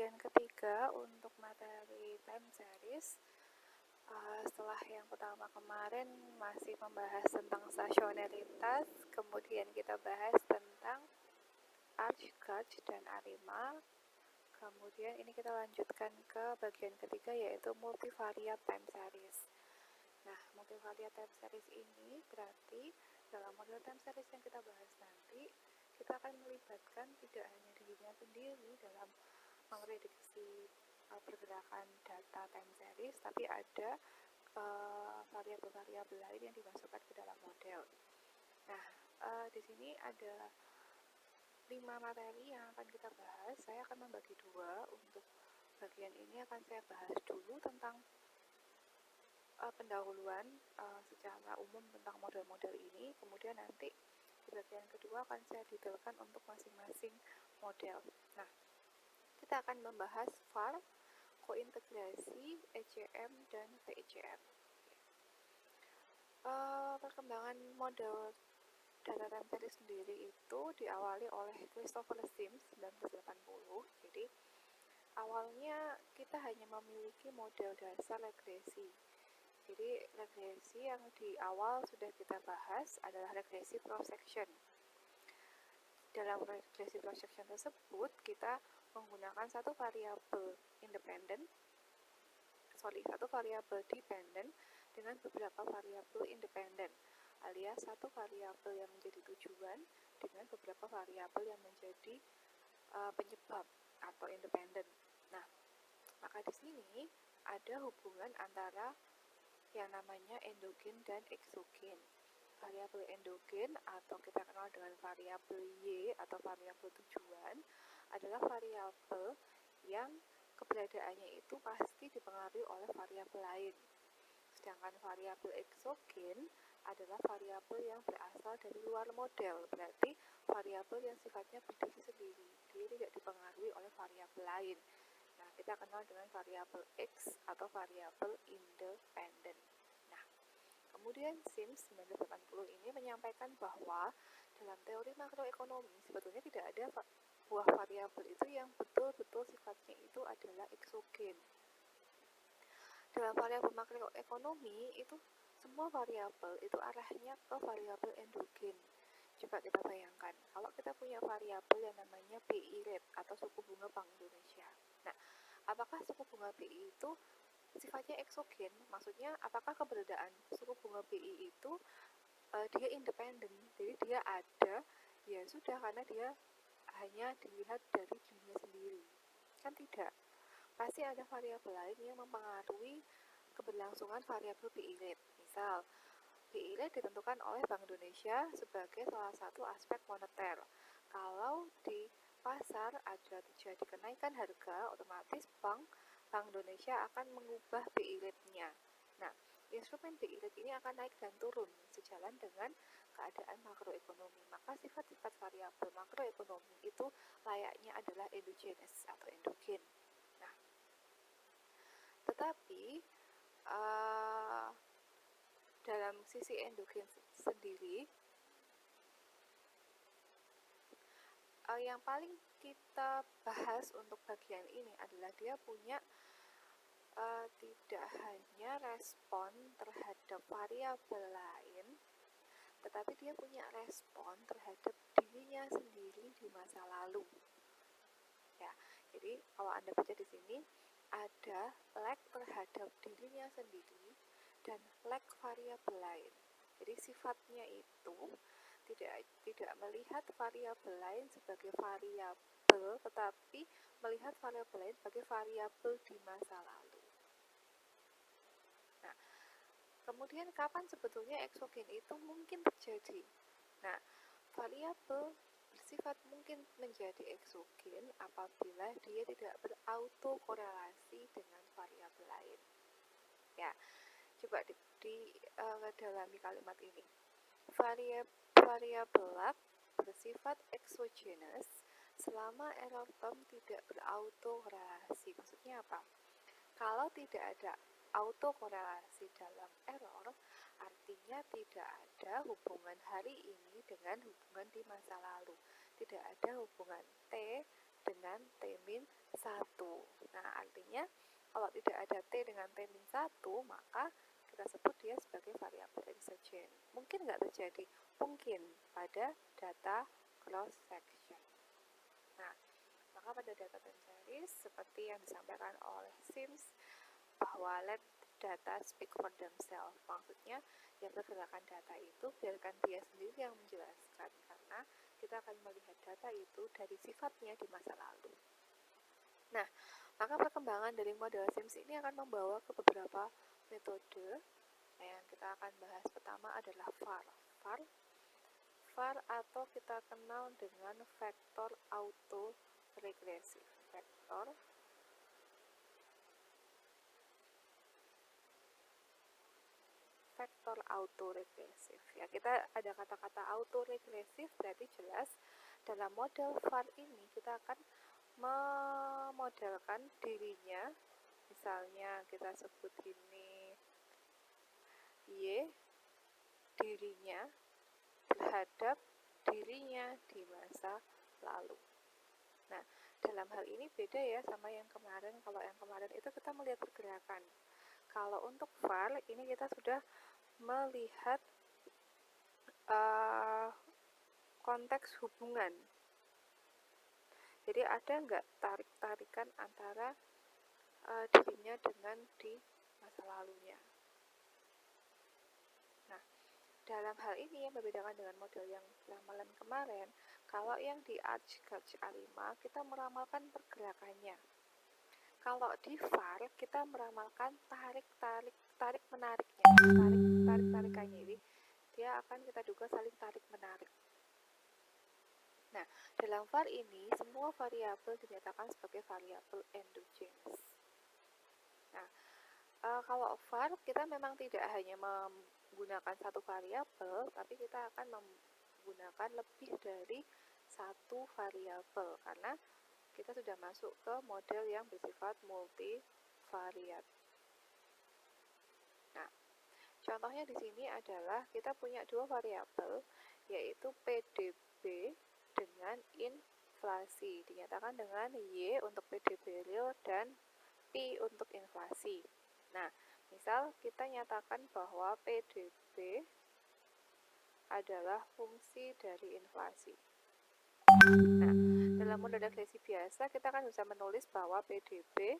bagian ketiga untuk materi time series. Setelah yang pertama kemarin masih membahas tentang stasionaritas, kemudian kita bahas tentang arch, gauge, dan arima. Kemudian ini kita lanjutkan ke bagian ketiga, yaitu multivariate time series. Nah, multivariate time series ini berarti dalam model time series yang kita bahas nanti, kita akan melibatkan tidak hanya dirinya sendiri dalam memprediksi pergerakan data time series, tapi ada variabel-variabel lain yang dimasukkan ke dalam model. Nah, di sini ada 5 materi yang akan kita bahas. Saya akan membagi dua. Untuk bagian ini akan saya bahas dulu tentang pendahuluan secara umum tentang model-model ini, kemudian nanti di bagian kedua akan saya detailkan untuk masing-masing model. Nah, kita akan membahas VAR, kointegrasi, ECM, dan VECM. Perkembangan model data time series sendiri itu diawali oleh Christopher Sims 1980. Jadi awalnya kita hanya memiliki model dasar regresi. Jadi regresi yang di awal sudah kita bahas adalah regresi projection. Dalam regresi projection tersebut kita menggunakan satu variabel dependent dengan beberapa variabel independen, alias satu variabel yang menjadi tujuan dengan beberapa variabel yang menjadi penyebab atau independen. Nah, maka di sini ada hubungan antara yang namanya endogen dan eksogen. Variabel endogen atau kita kenal dengan variabel Y atau variabel tujuan adalah variabel yang keberadaannya itu pasti dipengaruhi oleh variabel lain. Sedangkan variabel eksogen adalah variabel yang berasal dari luar model, berarti variabel yang sifatnya berdiri sendiri, dia tidak dipengaruhi oleh variabel lain. Nah, kita kenal dengan variabel X atau variabel independen. Nah, kemudian Sims 1980 ini menyampaikan bahwa dalam teori makroekonomi sebetulnya tidak ada buah variabel itu yang betul-betul sifatnya itu adalah eksogen. Dalam variabel makroekonomi itu semua variabel itu arahnya ke variabel endogen. Coba kita bayangkan, kalau kita punya variabel yang namanya BI rate atau suku bunga Bank Indonesia. Nah, apakah suku bunga BI itu sifatnya eksogen? Maksudnya, apakah keberadaan suku bunga BI itu dia independen? Jadi dia ada, ya sudah, karena dia hanya dilihat dari dirinya sendiri. Kan tidak. Pasti ada variabel lain yang mempengaruhi keberlangsungan variabel BI rate. Misal, BI rate ditentukan oleh Bank Indonesia sebagai salah satu aspek moneter. Kalau di pasar ada terjadi kenaikan harga, otomatis Bank Indonesia akan mengubah BI rate-nya. Nah, instrumen BI rate ini akan naik dan turun sejalan dengan keadaan makroekonomi. Maka sifat-sifat variabel makroekonomi itu layaknya adalah endogenous atau endogen. Nah, tetapi dalam sisi endogen sendiri, yang paling kita bahas untuk bagian ini adalah dia punya tidak hanya respon terhadap variabel lain, tetapi dia punya respon terhadap dirinya sendiri di masa lalu. Ya, jadi kalau Anda baca di sini ada lag terhadap dirinya sendiri dan lag variabel lain. Jadi sifatnya itu tidak melihat variabel lain sebagai variabel, tetapi melihat variabel lain sebagai variabel di masa lalu. Nah, kemudian kapan sebetulnya eksogen itu mungkin terjadi? Nah, variabel bersifat mungkin menjadi eksogen apabila dia tidak berautokorelasi dengan variabel lain. Ya, coba dalami kalimat ini. Variabel lag bersifat exogenous selama error term tidak berautokorelasi. Maksudnya apa? Kalau tidak ada autokorelasi dalam error, artinya tidak ada hubungan hari ini dengan hubungan di masa lalu. Tidak ada hubungan T dengan T-1. Nah, artinya kalau tidak ada T dengan T-1, maka kita sebut dia sebagai variabel exogen. Mungkin nggak terjadi? Mungkin pada data cross section. Nah, maka pada data time series, seperti yang disampaikan oleh Sims, bahwa let data speak for themselves. Maksudnya, yang pergerakan data itu biarkan dia sendiri yang menjelaskan, karena kita akan melihat data itu dari sifatnya di masa lalu. Nah, maka perkembangan dari model Sims ini akan membawa ke beberapa metode. Yang kita akan bahas pertama adalah VAR. VAR atau kita kenal dengan vektor autoregressive. Vektor autoregressive. Ya, kita ada kata-kata autoregressive, berarti jelas dalam model VAR ini kita akan memodelkan dirinya. Misalnya kita sebut ini Y, dirinya terhadap dirinya di masa lalu. Nah, dalam hal ini beda ya sama yang kemarin. Kalau yang kemarin itu kita melihat pergerakan. Kalau untuk VAR ini kita sudah melihat konteks hubungan. Jadi ada nggak tarik-tarikan antara dirinya dengan di masa lalunya. Nah, dalam hal ini yang membedakan dengan model yang ramalan kemarin, kalau yang di ArcGouge A5 kita meramalkan pergerakannya. Kalau di VAR kita meramalkan tarik-menariknya. Tarik-tarikannya ini dia akan kita duga saling tarik-menarik. Nah, dalam VAR ini semua variabel dinyatakan sebagai variabel endogenous. Nah, kalau VAR kita memang tidak hanya menggunakan satu variabel, tapi kita akan menggunakan lebih dari satu variabel karena kita sudah masuk ke model yang bersifat multivariat. Nah, contohnya di sini adalah kita punya dua variabel, yaitu PDB dengan inflasi, dinyatakan dengan Y untuk PDB real dan P untuk inflasi. Nah, misal kita nyatakan bahwa PDB adalah fungsi dari inflasi. Nah, dalam model regresi biasa kita kan bisa menulis bahwa PDB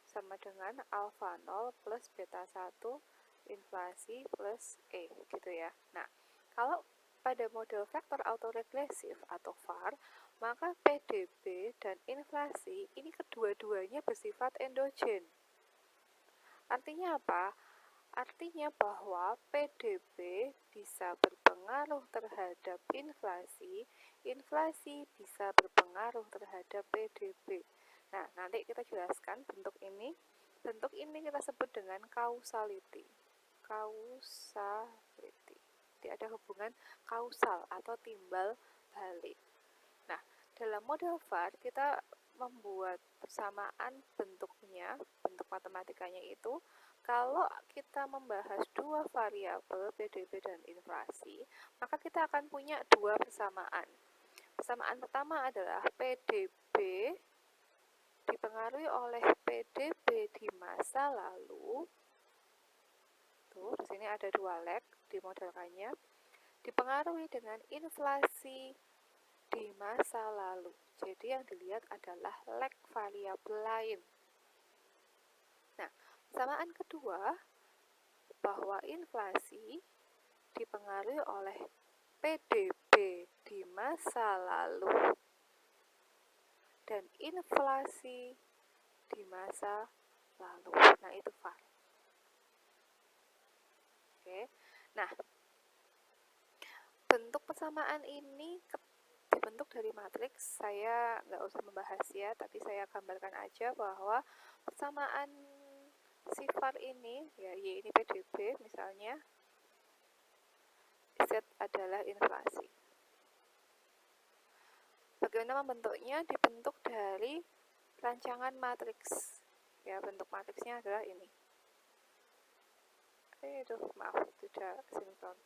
sama dengan alfa 0 plus beta 1 inflasi plus E, gitu ya. Nah, kalau pada model vektor autoregressive atau VAR, maka PDB dan inflasi ini kedua-duanya bersifat endogen. Artinya apa? Artinya bahwa PDB bisa berpengaruh terhadap inflasi, inflasi bisa berpengaruh terhadap PDB. Nah, nanti kita jelaskan bentuk ini. Bentuk ini kita sebut dengan causality. Jadi ada hubungan kausal atau timbal balik. Nah, dalam model VAR kita membuat persamaan bentuknya, bentuk matematikanya itu. Kalau kita membahas dua variabel PDB dan inflasi, maka kita akan punya dua persamaan. Persamaan pertama adalah PDB dipengaruhi oleh PDB di masa lalu. Tuh, di sini ada dua leg dimodelkannya. Dipengaruhi dengan inflasi di masa lalu. Jadi yang dilihat adalah leg variabel lain. Nah, persamaan kedua bahwa inflasi dipengaruhi oleh PDB di masa lalu dan inflasi di masa lalu. Nah, itu VAR. Oke. Nah, bentuk persamaan ini dibentuk dari matriks. Saya nggak usah membahas ya, tapi saya gambarkan aja bahwa persamaan sifar ini, ya Y ini PDB misalnya, Z adalah inflasi. Bagaimana membentuknya? Dibentuk dari rancangan matriks. Ya, bentuk matriksnya adalah ini. Maaf, tidak sinkron.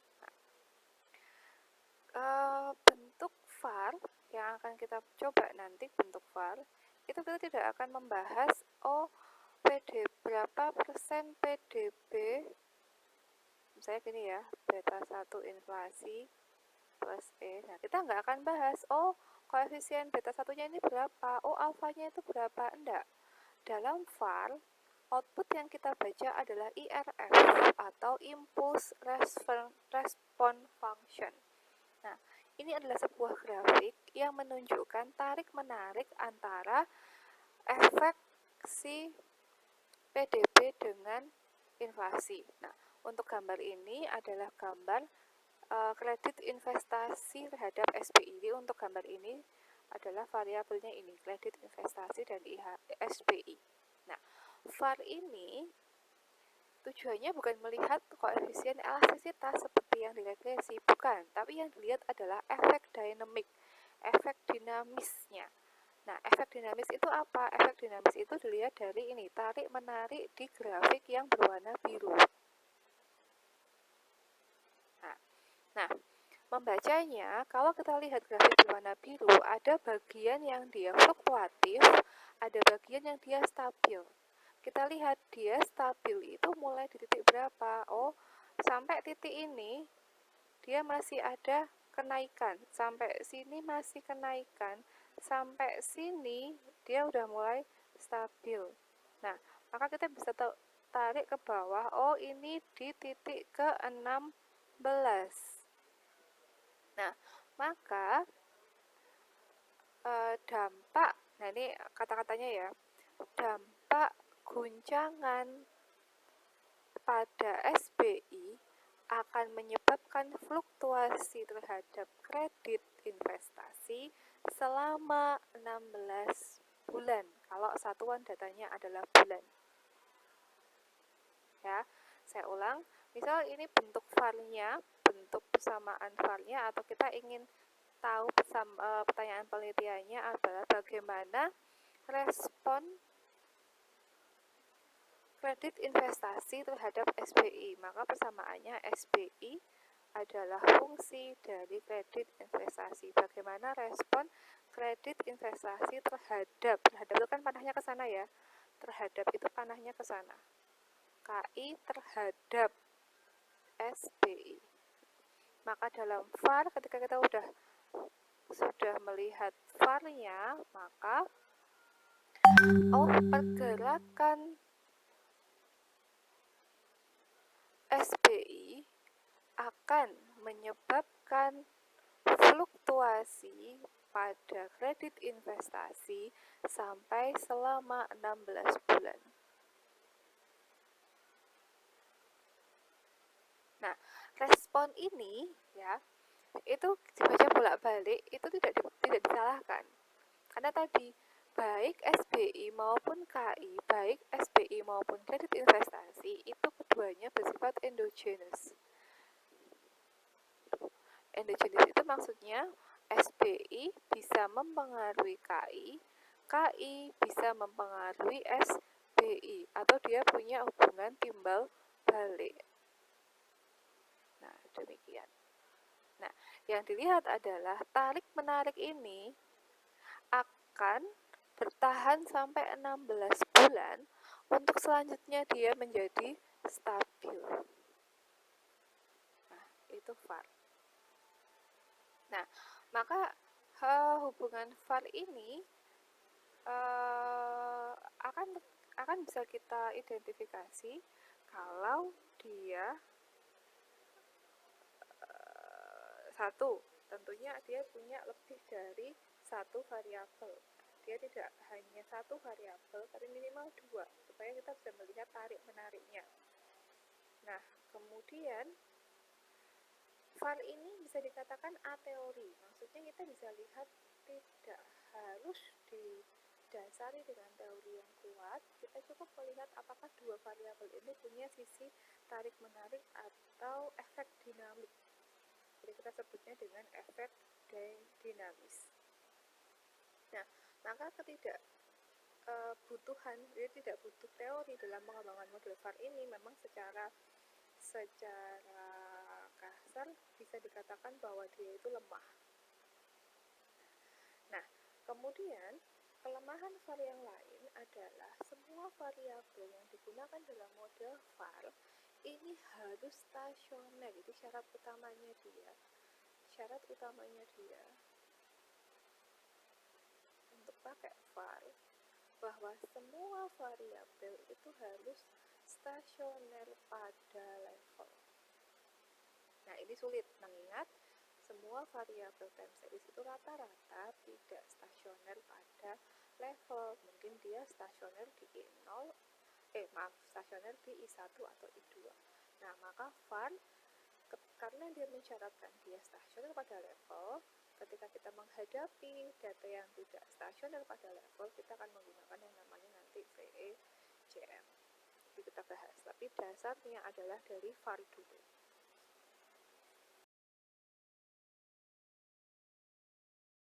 Bentuk VAR yang akan kita coba nanti bentuk VAR itu kita tidak akan membahas berapa persen PDB, misalnya gini ya, beta 1 inflasi plus E. Nah, kita nggak akan bahas, koefisien beta satunya ini berapa, alfanya itu berapa, enggak. Dalam VAR, output yang kita baca adalah IRF atau Impulse Response Function. Nah, ini adalah sebuah grafik yang menunjukkan tarik-menarik antara efek si PDB dengan inflasi. Nah, untuk gambar ini adalah gambar kredit investasi terhadap SBI. Jadi untuk gambar ini adalah variabelnya ini, kredit investasi dan SBI. Nah, VAR ini tujuannya bukan melihat koefisien elastisitas seperti yang diregresi, bukan, tapi yang dilihat adalah efek dinamik, efek dinamisnya. Nah, efek dinamis itu apa? Efek dinamis itu dilihat dari ini, tarik-menarik di grafik yang berwarna biru. Nah, membacanya, kalau kita lihat grafik berwarna biru, ada bagian yang dia fluktuatif, ada bagian yang dia stabil. Kita lihat dia stabil itu mulai di titik berapa? Sampai titik ini dia masih ada kenaikan, sampai sini masih kenaikan, sampai sini dia udah mulai stabil. Nah, maka kita bisa tarik ke bawah, ini di titik ke-16. Nah, maka dampak, nah ini kata-katanya ya, dampak guncangan pada SBI akan menyebabkan fluktuasi terhadap kredit investasi selama 16 bulan. Kalau satuan datanya adalah bulan. Ya, saya ulang, misal ini bentuk VAR-nya, bentuk persamaan VAR-nya, atau kita ingin tahu pertanyaan penelitiannya adalah bagaimana respon kredit investasi terhadap SBI. Maka persamaannya SBI adalah fungsi dari kredit investasi. Bagaimana respon kredit investasi terhadap itu kan panahnya ke sana ya. Terhadap itu panahnya ke sana. KI terhadap SBI. Maka dalam VAR, ketika kita sudah melihat VAR-nya, maka pergerakan SBI akan menyebabkan fluktuasi pada kredit investasi sampai selama 16 bulan. Nah, respon ini ya, itu dibaca bolak-balik, itu tidak disalahkan. Karena tadi baik SBI maupun KI, baik SBI maupun kredit investasi, itu keduanya bersifat endogenous. Endogenous itu maksudnya SBI bisa mempengaruhi KI bisa mempengaruhi SBI, atau dia punya hubungan timbal balik. Nah, demikian. Nah, yang dilihat adalah tarik-menarik ini akan bertahan sampai 16 bulan untuk selanjutnya dia menjadi stabil. Nah, itu VAR. Nah, maka hubungan VAR ini akan bisa kita identifikasi kalau dia satu, tentunya dia punya lebih dari satu variabel. Dia tidak hanya satu variabel, tapi minimal dua, supaya kita bisa melihat tarik-menariknya. Nah, kemudian VAR ini bisa dikatakan ateori. Maksudnya kita bisa lihat tidak harus didasari dengan teori yang kuat. Kita cukup melihat apakah dua variabel ini punya sisi tarik-menarik atau efek dinamik. Jadi kita sebutnya dengan efek dinamis. Nah, maka dia tidak butuh teori dalam pengembangan model VAR ini. Memang secara kasar bisa dikatakan bahwa dia itu lemah. Nah, kemudian Kelemahan var yang lain adalah semua variabel yang digunakan dalam model var ini harus stasioner. Itu syarat utamanya dia. Untuk pakai var bahwa semua variabel itu harus stasioner pada level. Nah, ini sulit mengingat semua variabel time series itu rata-rata tidak stasioner pada level. Mungkin dia stasioner di I0, stasioner di I1 atau I2. Nah, maka var karena dia mensyaratkan dia stasioner pada level, ketika kita menghadapi data yang tidak stasioner pada level, kita akan menggunakan yang namanya nanti VEJM. Itu kita bahas, tapi dasarnya adalah dari var dulu.